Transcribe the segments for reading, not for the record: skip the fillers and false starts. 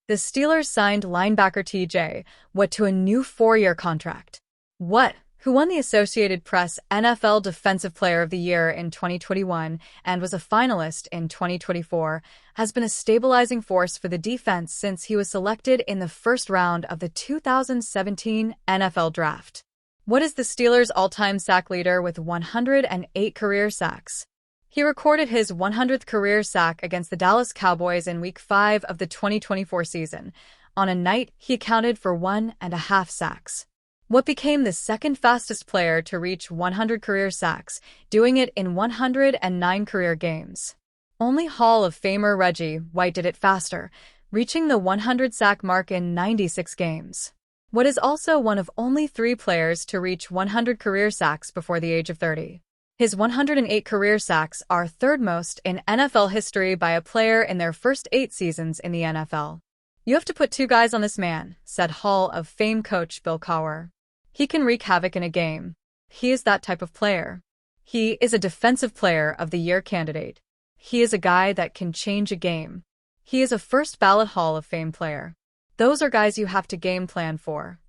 The Steelers signed linebacker T.J. Watt to a new 4-year contract. Watt, who won the Associated Press NFL Defensive Player of the Year in 2021 and was a finalist in 2024, has been a stabilizing force for the defense since he was selected in the first round of the 2017 NFL Draft. Watt is the Steelers' all-time sack leader with 108 career sacks. He recorded his 100th career sack against the Dallas Cowboys in Week 5 of the 2024 season. On a night, he accounted for 1.5 sacks. Watt became the second fastest player to reach 100 career sacks, doing it in 109 career games. Only Hall of Famer Reggie White did it faster, reaching the 100-sack mark in 96 games. Watt is also one of only 3 players to reach 100 career sacks before the age of 30. His 108 career sacks are third most in NFL history by a player in their first 8 seasons in the NFL. "You have to put 2 guys on this man," said Hall of Fame coach Bill Cowher. "He can wreak havoc in a game. He is that type of player. He is a Defensive Player of the Year candidate. He is a guy that can change a game. He is a first-ballot Hall of Fame player. Those are guys you have to game plan for."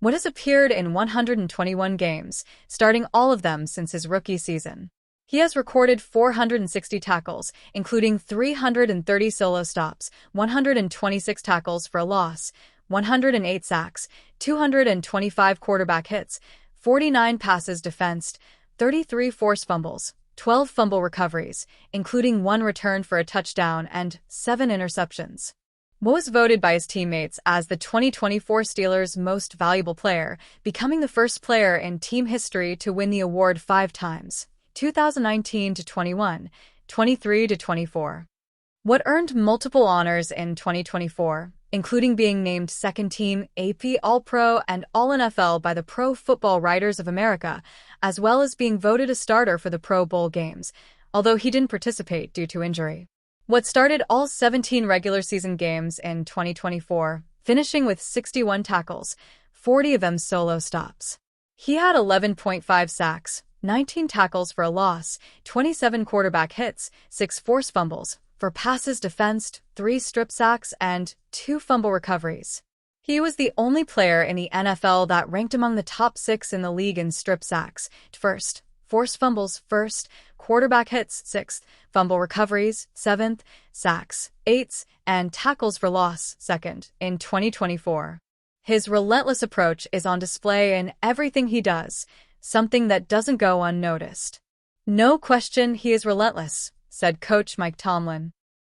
Watt has appeared in 121 games, starting all of them since his rookie season. He has recorded 460 tackles, including 330 solo stops, 126 tackles for a loss, 108 sacks, 225 quarterback hits, 49 passes defensed, 33 forced fumbles, 12 fumble recoveries, including 1 return for a touchdown, and 7 interceptions. Watt was voted by his teammates as the 2024 Steelers' most valuable player, becoming the first player in team history to win the award 5 times, 2019-21, 23-24. Watt earned multiple honors in 2024, including being named second-team AP All-Pro and All-NFL by the Pro Football Writers of America, as well as being voted a starter for the Pro Bowl games, although he didn't participate due to injury. Watt started all 17 regular season games in 2024, finishing with 61 tackles, 40 of them solo stops. He had 11.5 sacks, 19 tackles for a loss, 27 quarterback hits, 6 forced fumbles, for passes defensed, 3 strip sacks, and 2 fumble recoveries. He was the only player in the NFL that ranked among the top 6 in the league in strip sacks, first, forced fumbles first, quarterback hits 6th, fumble recoveries 7th, sacks 8th, and tackles for loss 2nd in 2024. His relentless approach is on display in everything he does, something that doesn't go unnoticed. "No question he is relentless," said Coach Mike Tomlin.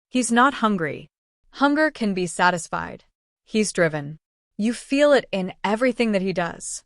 "He's not hungry. Hunger can be satisfied. He's driven. You feel it in everything that he does."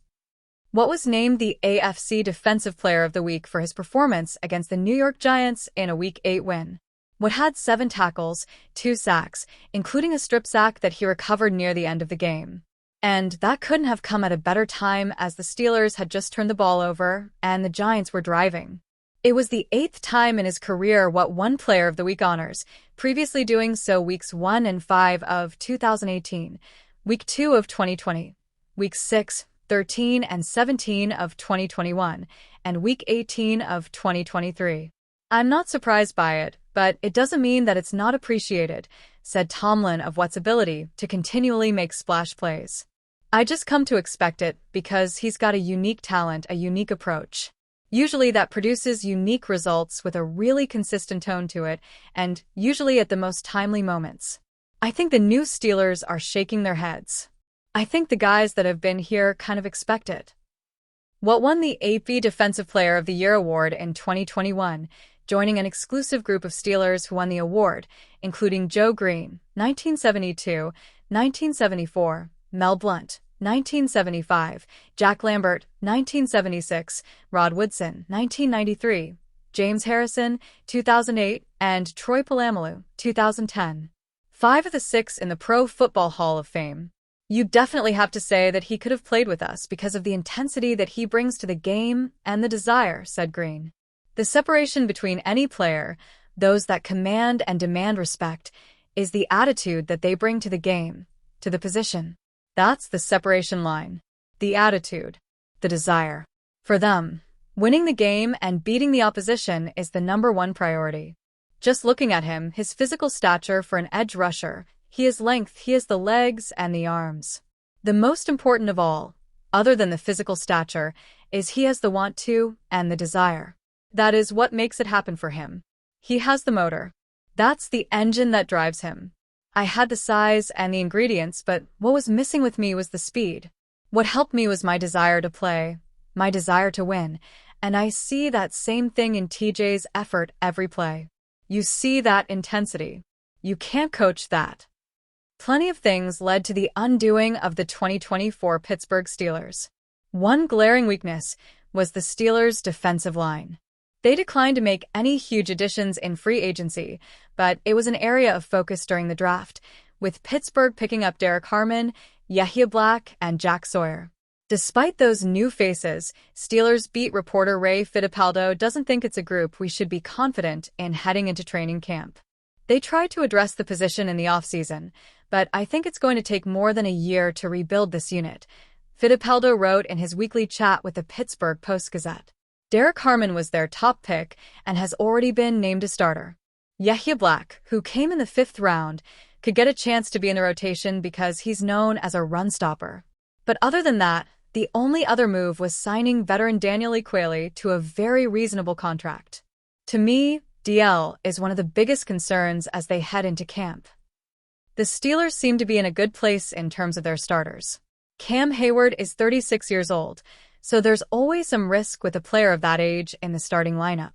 Watt was named the AFC Defensive Player of the Week for his performance against the New York Giants in a Week 8 win. Watt had 7 tackles, 2 sacks, including a strip sack that he recovered near the end of the game. And that couldn't have come at a better time as the Steelers had just turned the ball over and the Giants were driving. It was the 8th time in his career Watt won Player of the Week honors, previously doing so Weeks 1 and 5 of 2018, Week 2 of 2020, Weeks 6, 13, and 17 of 2021, and Week 18 of 2023. "I'm not surprised by it, but it doesn't mean that it's not appreciated," said Tomlin of Watt's ability to continually make splash plays. "I just come to expect it because he's got a unique talent, a unique approach. Usually that produces unique results with a really consistent tone to it, and usually at the most timely moments. I think the new Steelers are shaking their heads. I think the guys that have been here kind of expect it." Watt won the AP Defensive Player of the Year award in 2021, joining an exclusive group of Steelers who won the award, including Joe Green, 1972, 1974, Mel Blount, 1975, Jack Lambert, 1976, Rod Woodson, 1993, James Harrison, 2008, and Troy Polamalu, 2010. 5 of the 6 in the Pro Football Hall of Fame. "You definitely have to say that he could have played with us because of the intensity that he brings to the game and the desire," said Green. "The separation between any player, those that command and demand respect, is the attitude that they bring to the game, to the position. That's the separation line. The attitude, the desire. For them, winning the game and beating the opposition is the #1 priority. Just looking at him, his physical stature for an edge rusher, He has length, he has the legs and the arms. The most important of all, other than the physical stature, is he has the want to and the desire. That is what makes it happen for him. He has the motor. That's the engine that drives him. I had the size and the ingredients, but what was missing with me was the speed. What helped me was my desire to play, my desire to win, and I see that same thing in TJ's effort every play. You see that intensity. You can't coach that. Plenty of things led to the undoing of the 2024 Pittsburgh Steelers. One glaring weakness was the Steelers' defensive line. They declined to make any huge additions in free agency, but it was an area of focus during the draft, with Pittsburgh picking up Derek Harmon, Yehia Black, and Jack Sawyer. Despite those new faces, Steelers beat reporter Ray Fittipaldo doesn't think it's a group we should be confident in heading into training camp. They tried to address the position in the offseason, but I think it's going to take more than a year to rebuild this unit, Fittipaldo wrote in his weekly chat with the Pittsburgh Post-Gazette. Derek Harmon was their top pick and has already been named a starter. Yehia Black, who came in the 5th round, could get a chance to be in the rotation because he's known as a run stopper. But other than that, the only other move was signing veteran Daniel Equaly to a very reasonable contract. To me, DL is one of the biggest concerns as they head into camp. The Steelers seem to be in a good place in terms of their starters. Cam Hayward is 36 years old, so there's always some risk with a player of that age in the starting lineup.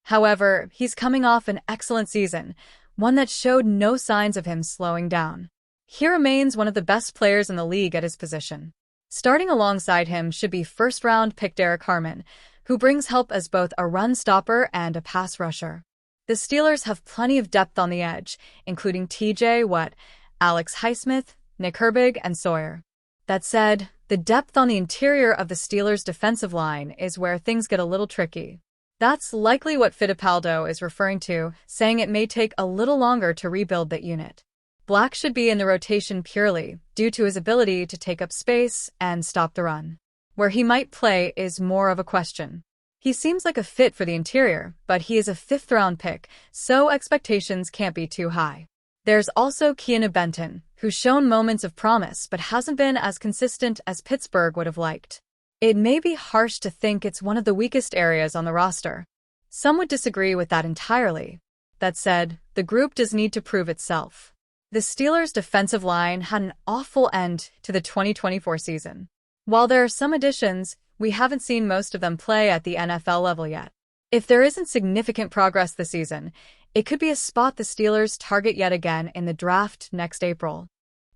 However, he's coming off an excellent season, one that showed no signs of him slowing down. He remains one of the best players in the league at his position. Starting alongside him should be first-round pick Derek Harmon, who brings help as both a run stopper and a pass rusher. The Steelers have plenty of depth on the edge, including TJ Watt, Alex Highsmith, Nick Herbig, and Sawyer. That said, the depth on the interior of the Steelers' defensive line is where things get a little tricky. That's likely what Fittipaldo is referring to, saying it may take a little longer to rebuild that unit. Black should be in the rotation purely due to his ability to take up space and stop the run. Where he might play is more of a question. He seems like a fit for the interior, but he is a 5th-round pick, so expectations can't be too high. There's also Keanu Benton, who's shown moments of promise but hasn't been as consistent as Pittsburgh would have liked. It may be harsh to think it's one of the weakest areas on the roster. Some would disagree with that entirely. That said, the group does need to prove itself. The Steelers' defensive line had an awful end to the 2024 season. While there are some additions, we haven't seen most of them play at the NFL level yet. If there isn't significant progress this season, it could be a spot the Steelers target yet again in the draft next April.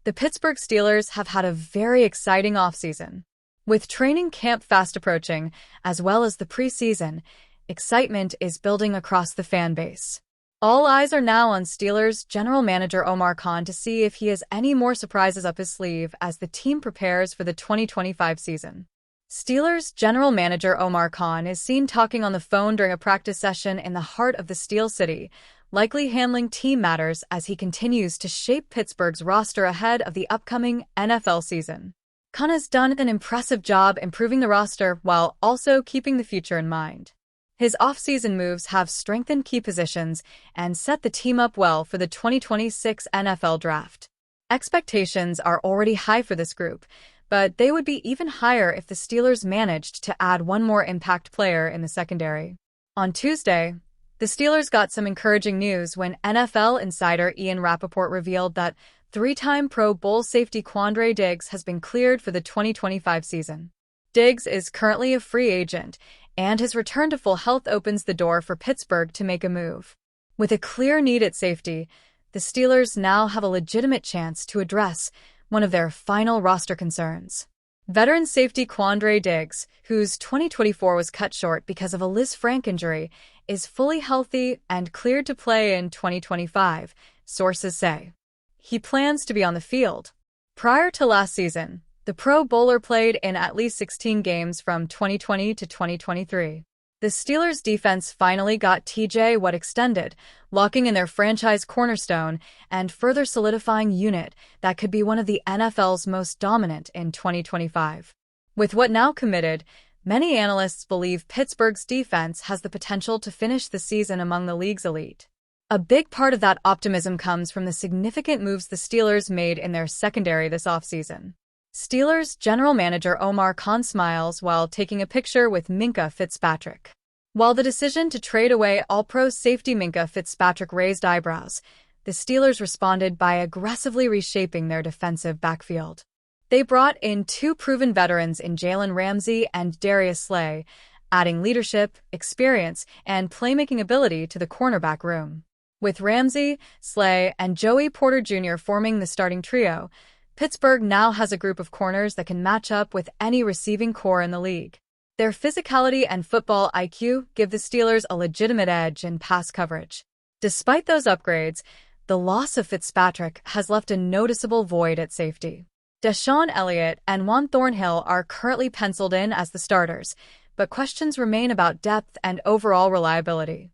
The Pittsburgh Steelers have had a very exciting offseason. With training camp fast approaching, as well as the preseason, excitement is building across the fan base. All eyes are now on Steelers general manager Omar Khan to see if he has any more surprises up his sleeve as the team prepares for the 2025 season. Steelers general manager Omar Khan is seen talking on the phone during a practice session in the heart of the Steel City, likely handling team matters as he continues to shape Pittsburgh's roster ahead of the upcoming NFL season. Khan has done an impressive job improving the roster while also keeping the future in mind. His off-season moves have strengthened key positions and set the team up well for the 2026 NFL Draft. Expectations are already high for this group, but they would be even higher if the Steelers managed to add one more impact player in the secondary. On Tuesday, the Steelers got some encouraging news when NFL insider Ian Rappaport revealed that 3-time Pro Bowl safety QUANDRE Diggs has been cleared for the 2025 season. Diggs is currently a free agent, and his return to full health opens the door for Pittsburgh to make a move. With a clear need at safety, the Steelers now have a legitimate chance to address one of their final roster concerns. Veteran safety QUANDRE Diggs, whose 2024 was cut short because of a Liz Frank injury, is fully healthy and cleared to play in 2025, sources say. He plans to be on the field. Prior to last season, the Pro Bowler played in at least 16 games from 2020 to 2023. The Steelers' defense finally got TJ Watt extended, locking in their franchise cornerstone and further solidifying unit that could be one of the NFL's most dominant in 2025. With Watt now committed, many analysts believe Pittsburgh's defense has the potential to finish the season among the league's elite. A big part of that optimism comes from the significant moves the Steelers made in their secondary this offseason. Steelers general manager Omar Khan smiles while taking a picture with Minkah Fitzpatrick. While the decision to trade away All-Pro safety Minkah Fitzpatrick raised eyebrows, the Steelers responded by aggressively reshaping their defensive backfield. They brought in two proven veterans in Jalen Ramsey and Darius Slay, adding leadership, experience, and playmaking ability to the cornerback room. With Ramsey, Slay, and Joey Porter Jr. forming the starting trio, Pittsburgh now has a group of corners that can match up with any receiving core in the league. Their physicality and football IQ give the Steelers a legitimate edge in pass coverage. Despite those upgrades, the loss of Fitzpatrick has left a noticeable void at safety. Deshaun Elliott and Juan Thornhill are currently penciled in as the starters, but questions remain about depth and overall reliability.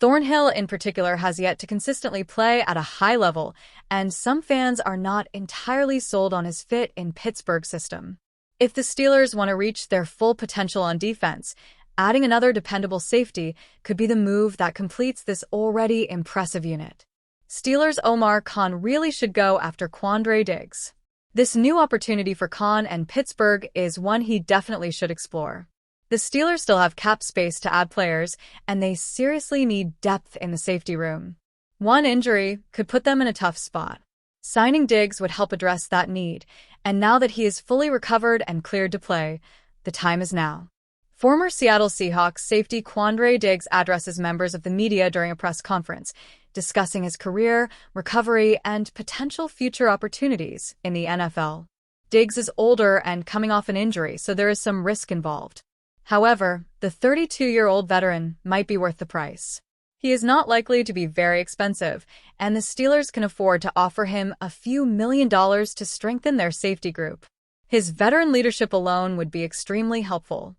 Thornhill in particular has yet to consistently play at a high level, and some fans are not entirely sold on his fit in Pittsburgh's system. If the Steelers want to reach their full potential on defense, adding another dependable safety could be the move that completes this already impressive unit. Steelers' Omar Khan really should go after QUANDRE Diggs. This new opportunity for Khan and Pittsburgh is one he definitely should explore. The Steelers still have cap space to add players, and they seriously need depth in the safety room. One injury could put them in a tough spot. Signing Diggs would help address that need, and now that he is fully recovered and cleared to play, the time is now. Former Seattle Seahawks safety QUANDRE Diggs addresses members of the media during a press conference, discussing his career, recovery, and potential future opportunities in the NFL. Diggs is older and coming off an injury, so there is some risk involved. However, the 32-year-old veteran might be worth the price. He is not likely to be very expensive, and the Steelers can afford to offer him a few $1 million to strengthen their safety group. His veteran leadership alone would be extremely helpful.